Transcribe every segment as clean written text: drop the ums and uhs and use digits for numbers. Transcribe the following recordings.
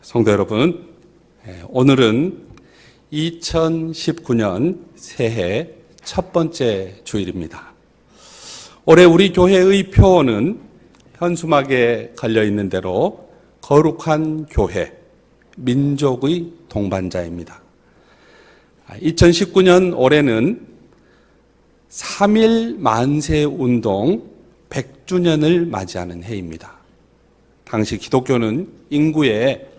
성도 여러분, 오늘은 2019년 새해 첫 번째 주일입니다. 올해 우리 교회의 표어는 현수막에 걸려있는 대로 거룩한 교회, 민족의 동반자입니다. 2019년 올해는 3.1 만세운동 100주년을 맞이하는 해입니다. 당시 기독교는 인구의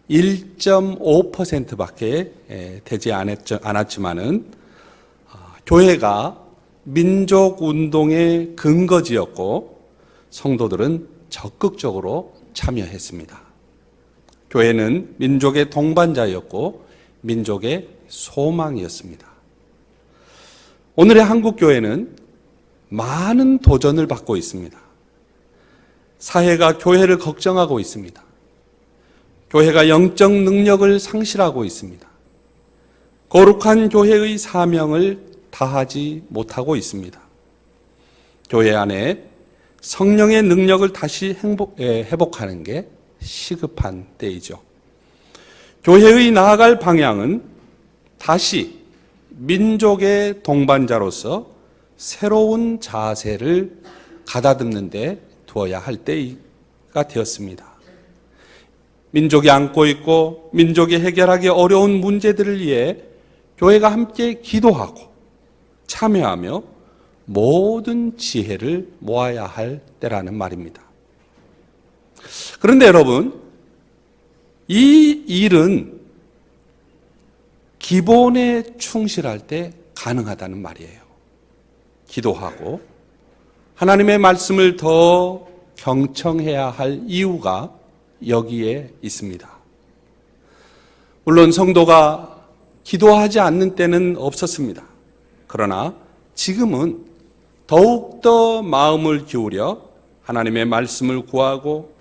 1.5%밖에 되지 않았지만은 교회가 민족운동의 근거지였고 성도들은 적극적으로 참여했습니다. 교회는 민족의 동반자였고 민족의 소망이었습니다. 오늘의 한국교회는 많은 도전을 받고 있습니다. 사회가 교회를 걱정하고 있습니다. 교회가 영적 능력을 상실하고 있습니다. 거룩한 교회의 사명을 다하지 못하고 있습니다. 교회 안에 성령의 능력을 다시 회복하는 게 시급한 때이죠. 교회의 나아갈 방향은 다시 민족의 동반자로서 새로운 자세를 가다듬는 데 두어야 할 때가 되었습니다. 민족이 안고 있고 민족이 해결하기 어려운 문제들을 위해 교회가 함께 기도하고 참여하며 모든 지혜를 모아야 할 때라는 말입니다. 그런데 여러분, 이 일은 기본에 충실할 때 가능하다는 말이에요. 기도하고 하나님의 말씀을 더 경청해야 할 이유가 여기에 있습니다. 물론 성도가 기도하지 않는 때는 없었습니다. 그러나 지금은 더욱더 마음을 기울여 하나님의 말씀을 구하고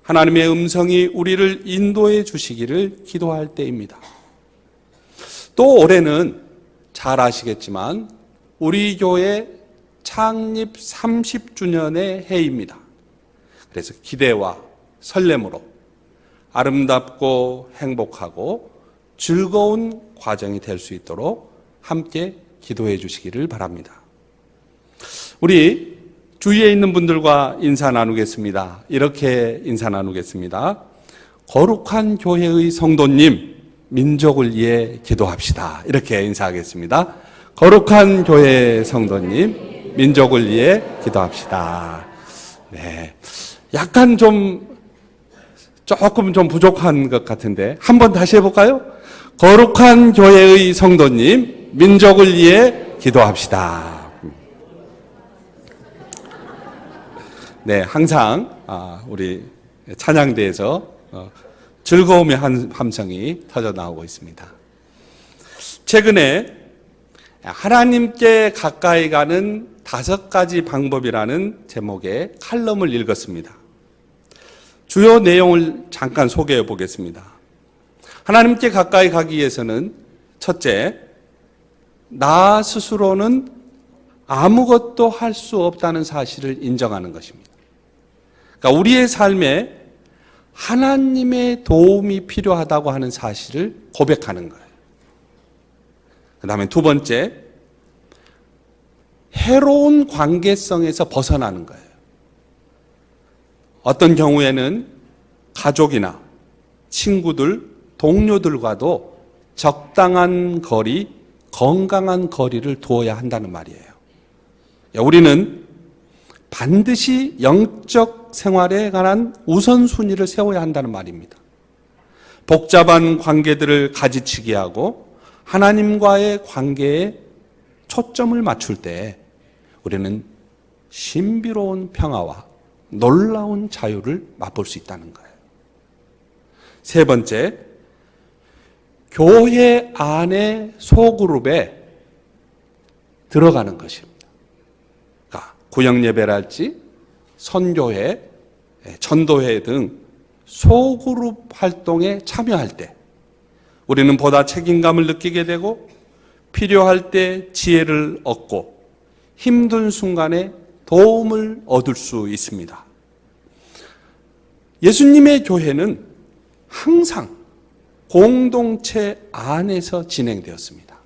하나님의 음성이 우리를 인도해 주시기를 기도할 때입니다. 또 올해는 잘 아시겠지만 우리 교회 창립 30주년의 해입니다. 그래서 기대와 설렘으로 아름답고 행복하고 즐거운 과정이 될 수 있도록 함께 기도해 주시기를 바랍니다. 우리 주위에 있는 분들과 인사 나누겠습니다. 이렇게 인사 나누겠습니다. 거룩한 교회의 성도님, 민족을 위해 기도합시다. 이렇게 인사하겠습니다. 거룩한 교회의 성도님, 민족을 위해 기도합시다. 네, 약간 조금 부족한 것 같은데 한번 다시 해볼까요? 거룩한 교회의 성도님, 민족을 위해 기도합시다. 네, 항상 우리 찬양대에서 즐거움의 함성이 터져 나오고 있습니다. 최근에 하나님께 가까이 가는 5가지 방법이라는 제목의 칼럼을 읽었습니다. 주요 내용을 잠깐 소개해 보겠습니다. 하나님께 가까이 가기 위해서는 첫째, 나 스스로는 아무것도 할 수 없다는 사실을 인정하는 것입니다. 그러니까 우리의 삶에 하나님의 도움이 필요하다고 하는 사실을 고백하는 거예요. 그 다음에 두 번째, 해로운 관계성에서 벗어나는 거예요. 어떤 경우에는 가족이나 친구들, 동료들과도 적당한 거리, 건강한 거리를 두어야 한다는 말이에요. 우리는 반드시 영적 생활에 관한 우선순위를 세워야 한다는 말입니다. 복잡한 관계들을 가지치게 하고 하나님과의 관계에 초점을 맞출 때 우리는 신비로운 평화와 놀라운 자유를 맛볼 수 있다는 거예요. 세 번째, 교회 안의 소그룹에 들어가는 것입니다. 그러니까 구역예배랄지 선교회, 전도회 등 소그룹 활동에 참여할 때 우리는 보다 책임감을 느끼게 되고 필요할 때 지혜를 얻고 힘든 순간에 도움을 얻을 수 있습니다. 예수님의 교회는 항상 공동체 안에서 진행되었습니다.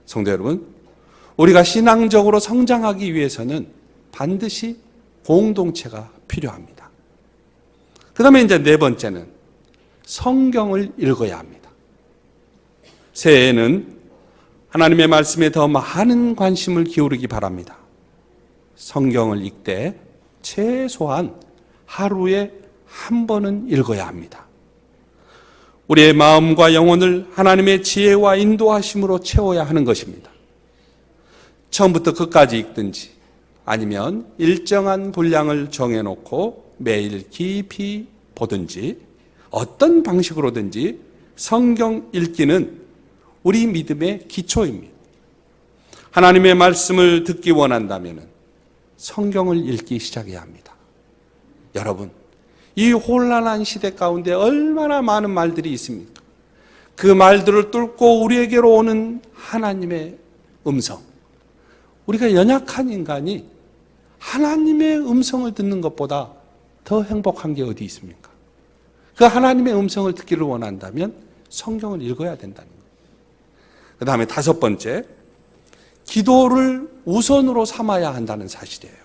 성도 여러분, 우리가 신앙적으로 성장하기 위해서는 반드시 공동체가 필요합니다. 그 다음에 이제 네 번째는 성경을 읽어야 합니다. 새해에는 하나님의 말씀에 더 많은 관심을 기울이기 바랍니다. 성경을 읽되 최소한 하루에 한 번은 읽어야 합니다. 우리의 마음과 영혼을 하나님의 지혜와 인도하심으로 채워야 하는 것입니다. 처음부터 끝까지 읽든지 아니면 일정한 분량을 정해놓고 매일 깊이 보든지 어떤 방식으로든지 성경 읽기는 우리 믿음의 기초입니다. 하나님의 말씀을 듣기 원한다면 성경을 읽기 시작해야 합니다. 여러분, 이 혼란한 시대 가운데 얼마나 많은 말들이 있습니까? 그 말들을 뚫고 우리에게로 오는 하나님의 음성. 우리가 연약한 인간이 하나님의 음성을 듣는 것보다 더 행복한 게 어디 있습니까? 그 하나님의 음성을 듣기를 원한다면 성경을 읽어야 된다는 거예요. 그 다음에 다섯 번째, 기도를 우선으로 삼아야 한다는 사실이에요.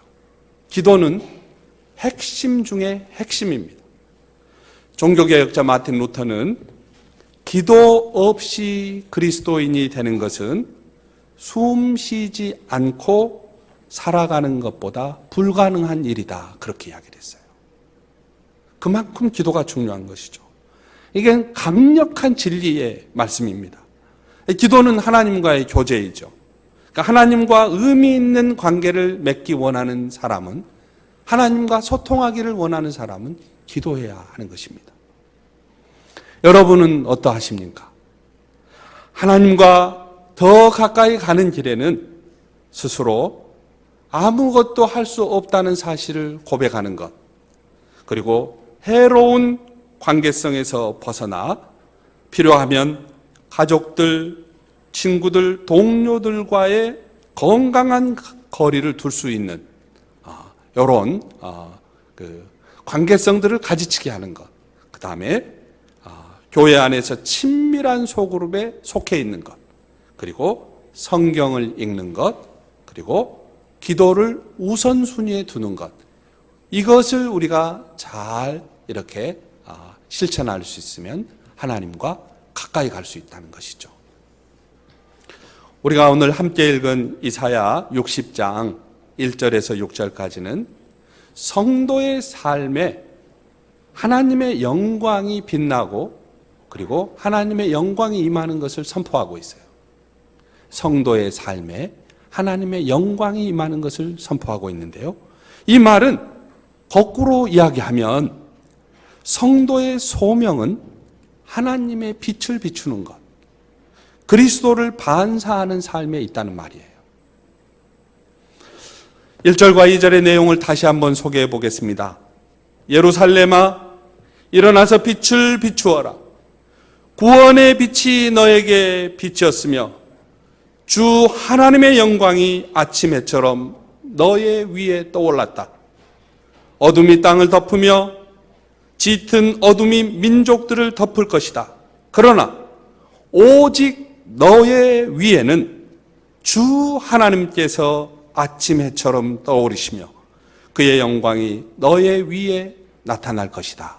기도는 핵심 중에 핵심입니다. 종교개혁자 마틴 루터는 기도 없이 그리스도인이 되는 것은 숨 쉬지 않고 살아가는 것보다 불가능한 일이다, 그렇게 이야기를 했어요. 그만큼 기도가 중요한 것이죠. 이게 강력한 진리의 말씀입니다. 기도는 하나님과의 교제이죠. 그러니까 하나님과 의미 있는 관계를 맺기 원하는 사람은, 하나님과 소통하기를 원하는 사람은 기도해야 하는 것입니다. 여러분은 어떠하십니까? 하나님과 더 가까이 가는 길에는 스스로 아무것도 할 수 없다는 사실을 고백하는 것, 그리고 해로운 관계성에서 벗어나 필요하면 가족들, 친구들, 동료들과의 건강한 거리를 둘 수 있는 이런 관계성들을 가지치게 하는 것, 그 다음에 교회 안에서 친밀한 소그룹에 속해 있는 것, 그리고 성경을 읽는 것, 그리고 기도를 우선순위에 두는 것, 이것을 우리가 잘 이렇게 실천할 수 있으면 하나님과 가까이 갈 수 있다는 것이죠. 우리가 오늘 함께 읽은 이사야 60장 1절에서 6절까지는 성도의 삶에 하나님의 영광이 빛나고 그리고 하나님의 영광이 임하는 것을 선포하고 있어요. 성도의 삶에 하나님의 영광이 임하는 것을 선포하고 있는데요. 이 말은 거꾸로 이야기하면 성도의 소명은 하나님의 빛을 비추는 것, 그리스도를 반사하는 삶에 있다는 말이에요. 1절과 2절의 내용을 다시 한번 소개해 보겠습니다. 예루살렘아, 일어나서 빛을 비추어라. 구원의 빛이 너에게 비쳤으며 주 하나님의 영광이 아침 해처럼 너의 위에 떠올랐다. 어둠이 땅을 덮으며 짙은 어둠이 민족들을 덮을 것이다. 그러나 오직 너의 위에는 주 하나님께서 아침 해처럼 떠오르시며 그의 영광이 너의 위에 나타날 것이다.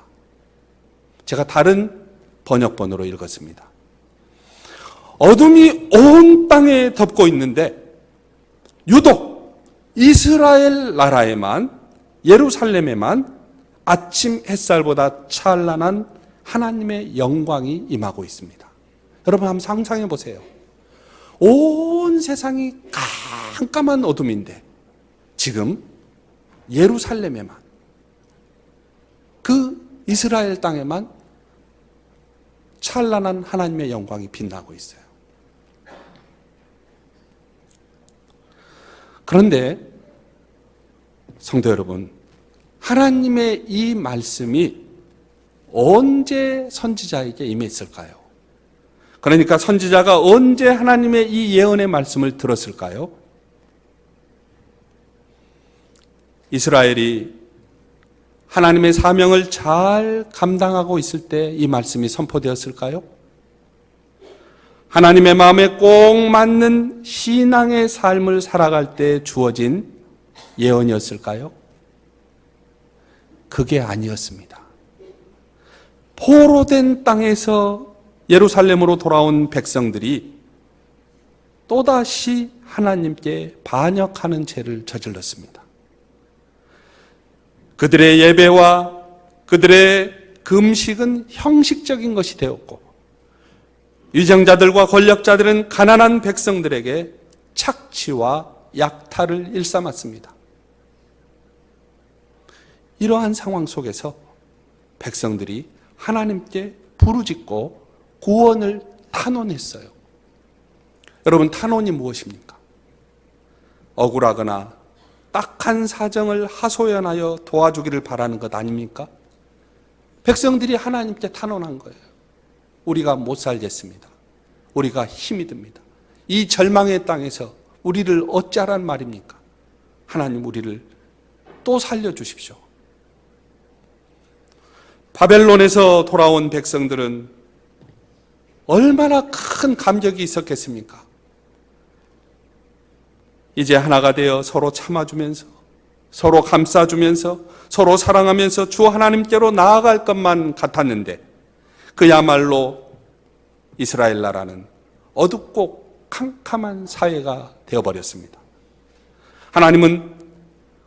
제가 다른 번역본으로 읽었습니다. 어둠이 온 땅에 덮고 있는데 유독 이스라엘 나라에만, 예루살렘에만 아침 햇살보다 찬란한 하나님의 영광이 임하고 있습니다. 여러분 한번 상상해 보세요. 온 세상이 깜깜한 어둠인데 지금 예루살렘에만, 그 이스라엘 땅에만 찬란한 하나님의 영광이 빛나고 있어요. 그런데 성도 여러분, 하나님의 이 말씀이 언제 선지자에게 임했을까요? 그러니까 선지자가 언제 하나님의 이 예언의 말씀을 들었을까요? 이스라엘이 하나님의 사명을 잘 감당하고 있을 때 이 말씀이 선포되었을까요? 하나님의 마음에 꼭 맞는 신앙의 삶을 살아갈 때 주어진 예언이었을까요? 그게 아니었습니다. 포로된 땅에서 예루살렘으로 돌아온 백성들이 또다시 하나님께 반역하는 죄를 저질렀습니다. 그들의 예배와 그들의 금식은 형식적인 것이 되었고, 위정자들과 권력자들은 가난한 백성들에게 착취와 약탈을 일삼았습니다. 이러한 상황 속에서 백성들이 하나님께 부르짖고 구원을 탄원했어요. 여러분, 탄원이 무엇입니까? 억울하거나 딱한 사정을 하소연하여 도와주기를 바라는 것 아닙니까? 백성들이 하나님께 탄원한 거예요. 우리가 못 살겠습니다. 우리가 힘이 듭니다. 이 절망의 땅에서 우리를 어찌하란 말입니까? 하나님, 우리를 또 살려주십시오. 바벨론에서 돌아온 백성들은 얼마나 큰 감격이 있었겠습니까? 이제 하나가 되어 서로 참아주면서, 서로 감싸주면서, 서로 사랑하면서 주 하나님께로 나아갈 것만 같았는데, 그야말로 이스라엘 나라는 어둡고 캄캄한 사회가 되어버렸습니다. 하나님은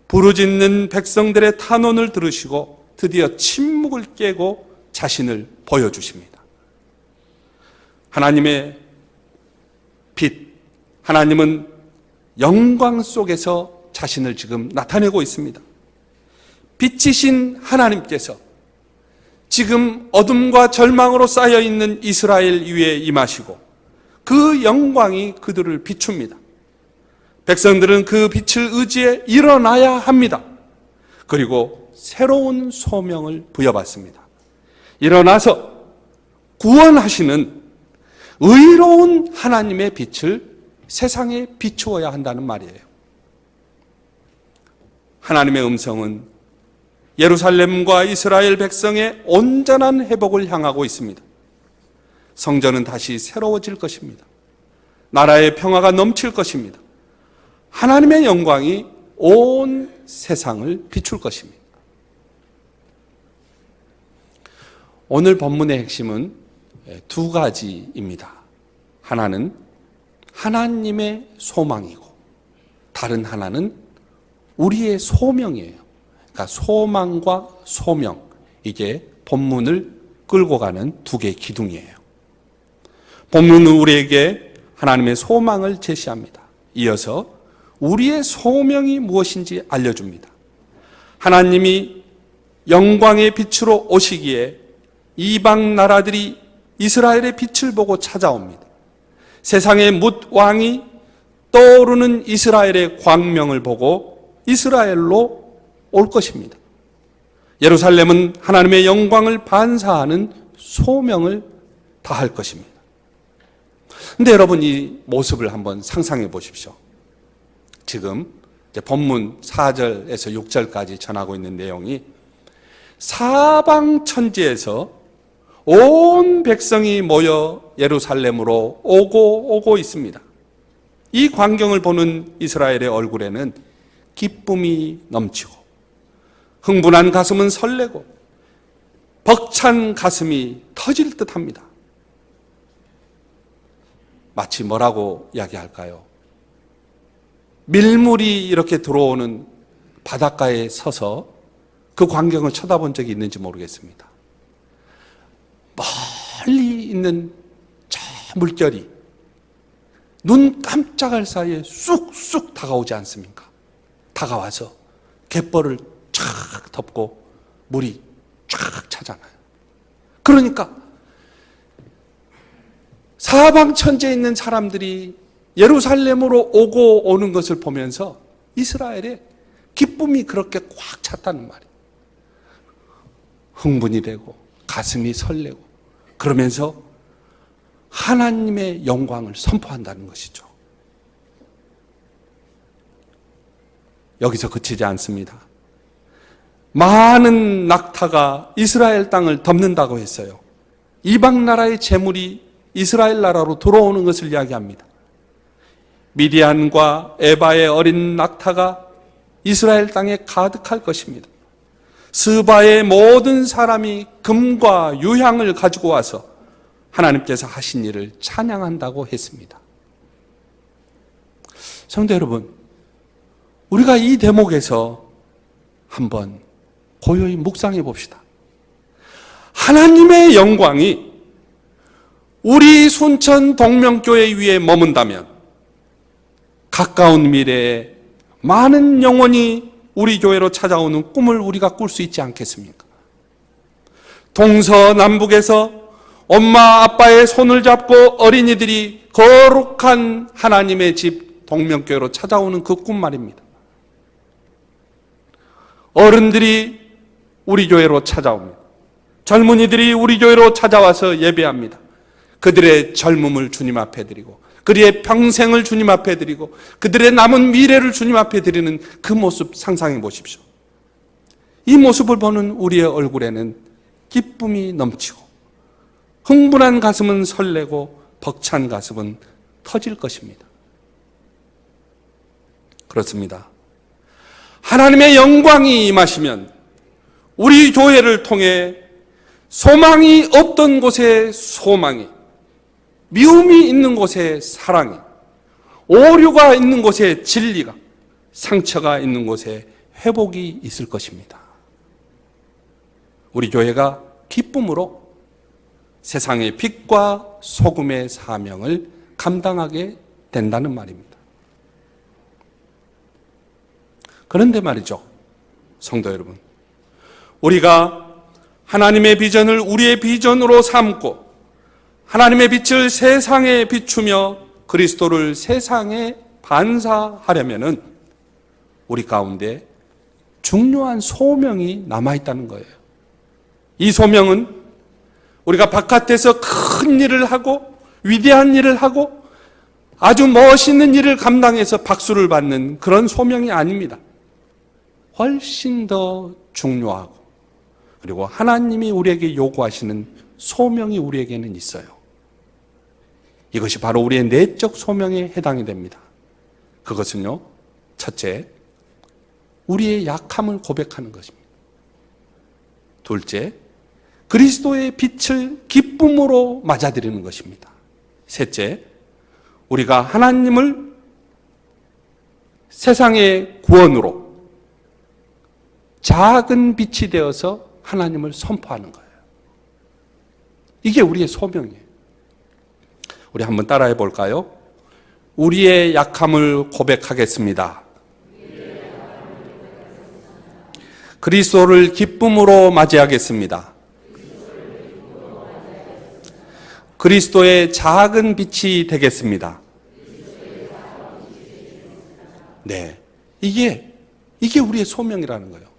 부르짖는 백성들의 탄원을 들으시고 드디어 침묵을 깨고 자신을 보여주십니다. 하나님의 빛, 하나님은 영광 속에서 자신을 지금 나타내고 있습니다. 빛이신 하나님께서 지금 어둠과 절망으로 쌓여있는 이스라엘 위에 임하시고 그 영광이 그들을 비춥니다. 백성들은 그 빛을 의지해 일어나야 합니다. 그리고 새로운 소명을 부여받습니다. 일어나서 구원하시는 의로운 하나님의 빛을 세상에 비추어야 한다는 말이에요. 하나님의 음성은 예루살렘과 이스라엘 백성의 온전한 회복을 향하고 있습니다. 성전은 다시 새로워질 것입니다. 나라의 평화가 넘칠 것입니다. 하나님의 영광이 온 세상을 비출 것입니다. 오늘 본문의 핵심은 두 가지입니다. 하나는 하나님의 소망이고 다른 하나는 우리의 소명이에요. 그러니까 소망과 소명, 이게 본문을 끌고 가는 두 개의 기둥이에요. 본문은 우리에게 하나님의 소망을 제시합니다. 이어서 우리의 소명이 무엇인지 알려줍니다. 하나님이 영광의 빛으로 오시기에 이방 나라들이 이스라엘의 빛을 보고 찾아옵니다. 세상의 뭇 왕이 떠오르는 이스라엘의 광명을 보고 이스라엘로 올 것입니다. 예루살렘은 하나님의 영광을 반사하는 소명을 다할 것입니다. 근데 여러분, 이 모습을 한번 상상해 보십시오. 지금 본문 4절에서 6절까지 전하고 있는 내용이 사방 천지에서 온 백성이 모여 예루살렘으로 오고 있습니다. 이 광경을 보는 이스라엘의 얼굴에는 기쁨이 넘치고 흥분한 가슴은 설레고 벅찬 가슴이 터질 듯합니다. 마치 뭐라고 이야기할까요? 밀물이 이렇게 들어오는 바닷가에 서서 그 광경을 쳐다본 적이 있는지 모르겠습니다. 멀리 있는 저 물결이 눈 깜짝할 사이에 쑥쑥 다가오지 않습니까? 다가와서 갯벌을 쫙 덮고 물이 쫙 차잖아요. 그러니까 사방 천지에 있는 사람들이 예루살렘으로 오고 오는 것을 보면서 이스라엘의 기쁨이 그렇게 꽉 찼다는 말이에요. 흥분이 되고 가슴이 설레고 그러면서 하나님의 영광을 선포한다는 것이죠. 여기서 그치지 않습니다. 많은 낙타가 이스라엘 땅을 덮는다고 했어요. 이방 나라의 재물이 이스라엘 나라로 들어오는 것을 이야기합니다. 미디안과 에바의 어린 낙타가 이스라엘 땅에 가득할 것입니다. 스바의 모든 사람이 금과 유향을 가지고 와서 하나님께서 하신 일을 찬양한다고 했습니다. 성도 여러분, 우리가 이 대목에서 한번 고요히 묵상해 봅시다. 하나님의 영광이 우리 순천 동명교회 위에 머문다면 가까운 미래에 많은 영혼이 우리 교회로 찾아오는 꿈을 우리가 꿀 수 있지 않겠습니까? 동서남북에서 엄마 아빠의 손을 잡고 어린이들이 거룩한 하나님의 집 동명교회로 찾아오는 그 꿈 말입니다. 어른들이 우리 교회로 찾아옵니다. 젊은이들이 우리 교회로 찾아와서 예배합니다. 그들의 젊음을 주님 앞에 드리고 그들의 평생을 주님 앞에 드리고 그들의 남은 미래를 주님 앞에 드리는 그 모습 상상해 보십시오. 이 모습을 보는 우리의 얼굴에는 기쁨이 넘치고 흥분한 가슴은 설레고 벅찬 가슴은 터질 것입니다. 그렇습니다. 하나님의 영광이 임하시면 우리 교회를 통해 소망이 없던 곳에 소망이, 미움이 있는 곳에 사랑이, 오류가 있는 곳에 진리가, 상처가 있는 곳에 회복이 있을 것입니다. 우리 교회가 기쁨으로 세상의 빛과 소금의 사명을 감당하게 된다는 말입니다. 그런데 말이죠, 성도 여러분, 우리가 하나님의 비전을 우리의 비전으로 삼고 하나님의 빛을 세상에 비추며 그리스도를 세상에 반사하려면은 우리 가운데 중요한 소명이 남아있다는 거예요. 이 소명은 우리가 바깥에서 큰 일을 하고 위대한 일을 하고 아주 멋있는 일을 감당해서 박수를 받는 그런 소명이 아닙니다. 훨씬 더 중요하고 그리고 하나님이 우리에게 요구하시는 소명이 우리에게는 있어요. 이것이 바로 우리의 내적 소명에 해당이 됩니다. 그것은요, 첫째, 우리의 약함을 고백하는 것입니다. 둘째, 그리스도의 빛을 기쁨으로 맞아들이는 것입니다. 셋째, 우리가 하나님을 세상의 구원으로 작은 빛이 되어서 하나님을 선포하는 거예요. 이게 우리의 소명이에요. 우리 한번 따라해 볼까요? 우리의 약함을 고백하겠습니다. 그리스도를 기쁨으로 맞이하겠습니다. 그리스도의 작은 빛이 되겠습니다. 네, 이게 우리의 소명이라는 거예요.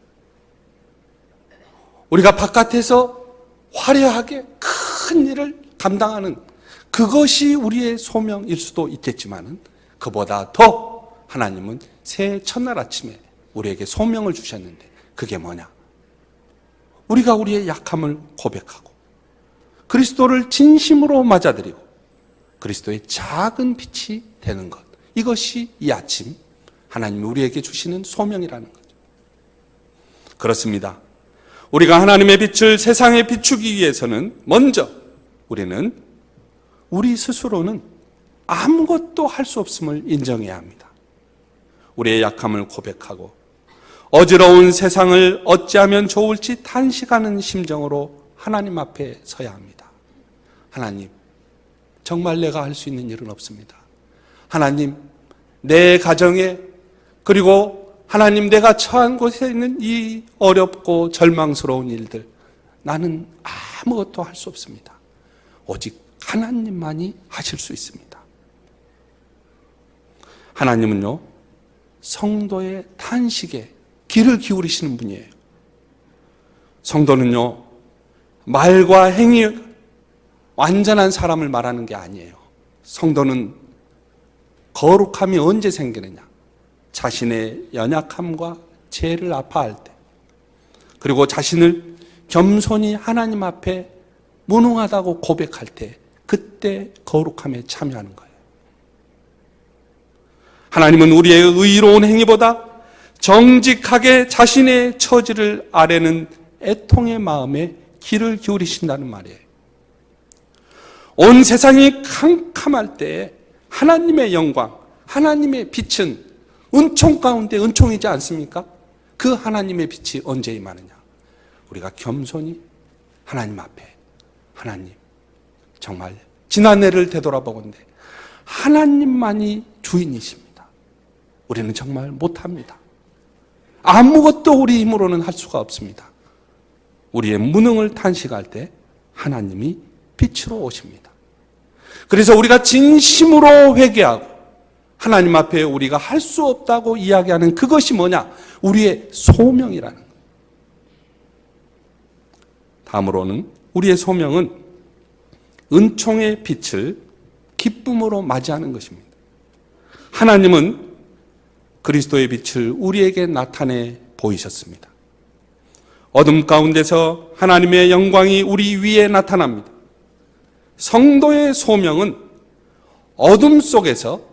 우리가 바깥에서 화려하게 큰 일을 감당하는 그것이 우리의 소명일 수도 있겠지만 그보다 더 하나님은 새 첫날 아침에 우리에게 소명을 주셨는데 그게 뭐냐? 우리가 우리의 약함을 고백하고 그리스도를 진심으로 맞아들이고 그리스도의 작은 빛이 되는 것, 이것이 이 아침 하나님이 우리에게 주시는 소명이라는 거죠. 그렇습니다. 우리가 하나님의 빛을 세상에 비추기 위해서는 먼저 우리는 우리 스스로는 아무것도 할 수 없음을 인정해야 합니다. 우리의 약함을 고백하고 어지러운 세상을 어찌하면 좋을지 탄식하는 심정으로 하나님 앞에 서야 합니다. 하나님, 정말 내가 할 수 있는 일은 없습니다. 하나님, 내 가정에 그리고 하나님 내가 처한 곳에 있는 이 어렵고 절망스러운 일들 나는 아무것도 할 수 없습니다. 오직 하나님만이 하실 수 있습니다. 하나님은요, 성도의 탄식에 귀를 기울이시는 분이에요. 성도는요, 말과 행위 완전한 사람을 말하는 게 아니에요. 성도는 거룩함이 언제 생기느냐? 자신의 연약함과 죄를 아파할 때, 그리고 자신을 겸손히 하나님 앞에 무능하다고 고백할 때 그때 거룩함에 참여하는 거예요. 하나님은 우리의 의로운 행위보다 정직하게 자신의 처지를 아뢰는 애통의 마음에 귀를 기울이신다는 말이에요. 온 세상이 캄캄할 때 하나님의 영광, 하나님의 빛은 은총 가운데 은총이지 않습니까? 그 하나님의 빛이 언제 임하느냐? 우리가 겸손히 하나님 앞에, 하나님 정말 지난해를 되돌아보건대 하나님만이 주인이십니다. 우리는 정말 못합니다. 아무것도 우리 힘으로는 할 수가 없습니다. 우리의 무능을 탄식할 때 하나님이 빛으로 오십니다. 그래서 우리가 진심으로 회개하고 하나님 앞에 우리가 할 수 없다고 이야기하는 그것이 뭐냐? 우리의 소명이라는 거예요. 다음으로는 우리의 소명은 은총의 빛을 기쁨으로 맞이하는 것입니다. 하나님은 그리스도의 빛을 우리에게 나타내 보이셨습니다. 어둠 가운데서 하나님의 영광이 우리 위에 나타납니다. 성도의 소명은 어둠 속에서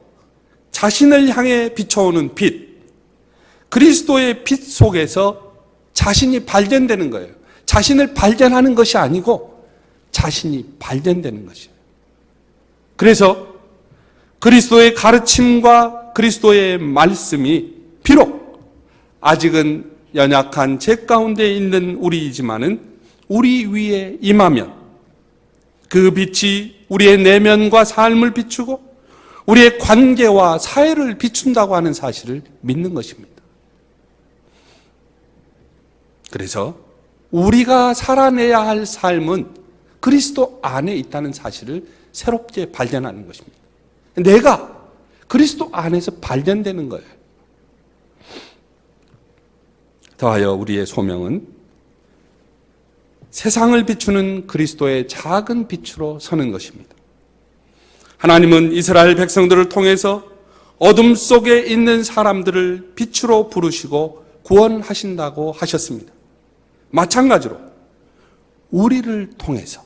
자신을 향해 비춰오는 빛, 그리스도의 빛 속에서 자신이 발견되는 거예요. 자신을 발견하는 것이 아니고 자신이 발견되는 것이에요. 그래서 그리스도의 가르침과 그리스도의 말씀이 비록 아직은 연약한 죄 가운데 있는 우리이지만은 우리 위에 임하면 그 빛이 우리의 내면과 삶을 비추고 우리의 관계와 사회를 비춘다고 하는 사실을 믿는 것입니다. 그래서 우리가 살아내야 할 삶은 그리스도 안에 있다는 사실을 새롭게 발견하는 것입니다. 내가 그리스도 안에서 발견되는 거예요. 더하여 우리의 소명은 세상을 비추는 그리스도의 작은 빛으로 서는 것입니다. 하나님은 이스라엘 백성들을 통해서 어둠 속에 있는 사람들을 빛으로 부르시고 구원하신다고 하셨습니다. 마찬가지로 우리를 통해서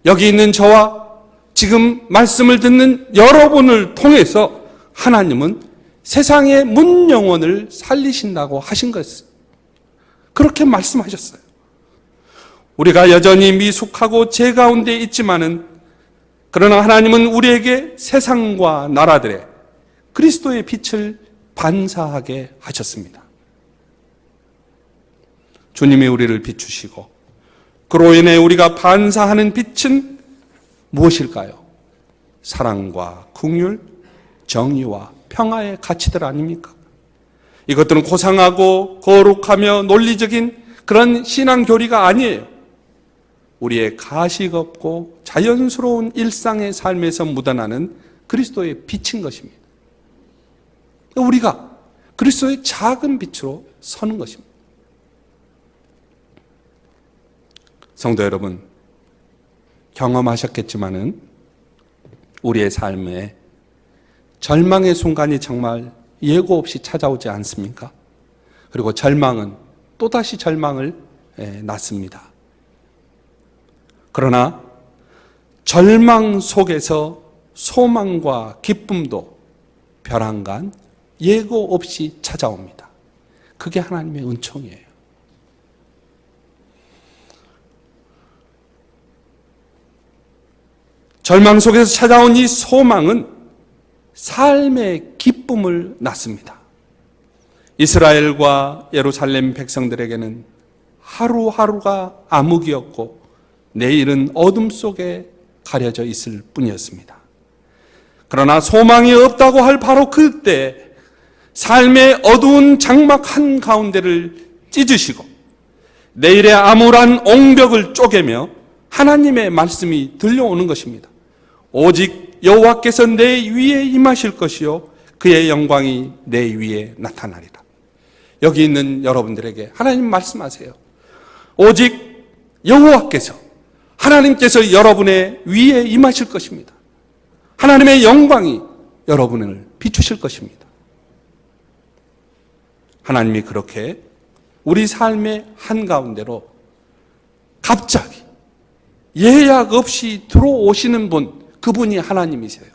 여기 있는 저와 지금 말씀을 듣는 여러분을 통해서 하나님은 세상의 문영혼을 살리신다고 하신 것을 그렇게 말씀하셨어요. 우리가 여전히 미숙하고 죄 가운데 있지만은 그러나 하나님은 우리에게 세상과 나라들의 그리스도의 빛을 반사하게 하셨습니다. 주님이 우리를 비추시고 그로 인해 우리가 반사하는 빛은 무엇일까요? 사랑과 긍휼, 정의와 평화의 가치들 아닙니까? 이것들은 고상하고 거룩하며 논리적인 그런 신앙 교리가 아니에요. 우리의 가식 없고 자연스러운 일상의 삶에서 묻어나는 그리스도의 빛인 것입니다. 우리가 그리스도의 작은 빛으로 서는 것입니다. 성도 여러분, 경험하셨겠지만은 우리의 삶에 절망의 순간이 정말 예고 없이 찾아오지 않습니까? 그리고 절망은 또다시 절망을 낳습니다. 그러나 절망 속에서 소망과 기쁨도 벼랑간 예고 없이 찾아옵니다. 그게 하나님의 은총이에요. 절망 속에서 찾아온 이 소망은 삶의 기쁨을 낳습니다. 이스라엘과 예루살렘 백성들에게는 하루하루가 암흑이었고 내일은 어둠 속에 가려져 있을 뿐이었습니다. 그러나 소망이 없다고 할 바로 그때 삶의 어두운 장막 한가운데를 찢으시고 내일의 암울한 옹벽을 쪼개며 하나님의 말씀이 들려오는 것입니다. 오직 여호와께서 내 위에 임하실 것이요 그의 영광이 내 위에 나타나리라. 여기 있는 여러분들에게 하나님 말씀하세요. 오직 여호와께서 하나님께서 여러분의 위에 임하실 것입니다. 하나님의 영광이 여러분을 비추실 것입니다. 하나님이 그렇게 우리 삶의 한가운데로 갑자기 예약 없이 들어오시는 분, 그분이 하나님이세요.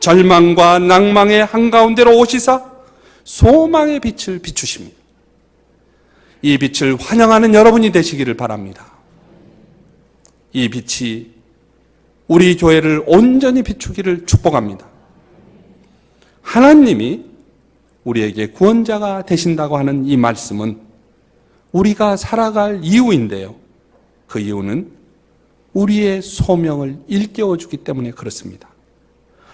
절망과 낭망의 한가운데로 오시사 소망의 빛을 비추십니다. 이 빛을 환영하는 여러분이 되시기를 바랍니다. 이 빛이 우리 교회를 온전히 비추기를 축복합니다. 하나님이 우리에게 구원자가 되신다고 하는 이 말씀은 우리가 살아갈 이유인데요. 그 이유는 우리의 소명을 일깨워 주기 때문에 그렇습니다.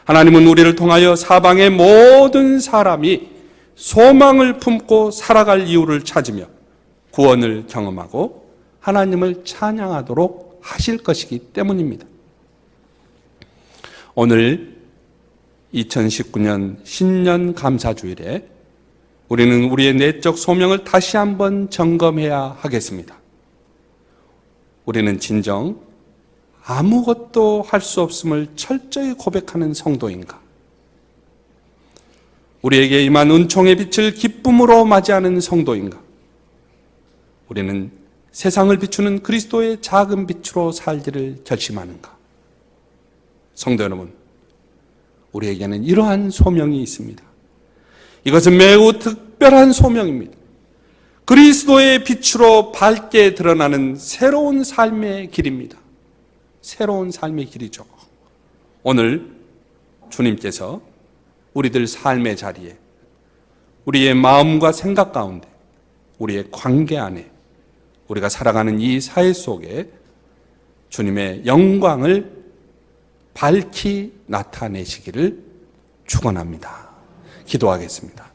하나님은 우리를 통하여 사방의 모든 사람이 소망을 품고 살아갈 이유를 찾으며 구원을 경험하고 하나님을 찬양하도록 하실 것이기 때문입니다. 오늘 2019년 신년 감사주일에 우리는 우리의 내적 소명을 다시 한번 점검해야 하겠습니다. 우리는 진정 아무것도 할 수 없음을 철저히 고백하는 성도인가? 우리에게 임한 은총의 빛을 기쁨으로 맞이하는 성도인가? 우리는 세상을 비추는 그리스도의 작은 빛으로 살기를 결심하는가? 성도 여러분, 우리에게는 이러한 소명이 있습니다. 이것은 매우 특별한 소명입니다. 그리스도의 빛으로 밝게 드러나는 새로운 삶의 길입니다. 새로운 삶의 길이죠. 오늘 주님께서 우리들 삶의 자리에, 우리의 마음과 생각 가운데, 우리의 관계 안에, 우리가 살아가는 이 사회 속에 주님의 영광을 밝히 나타내시기를 축원합니다. 기도하겠습니다.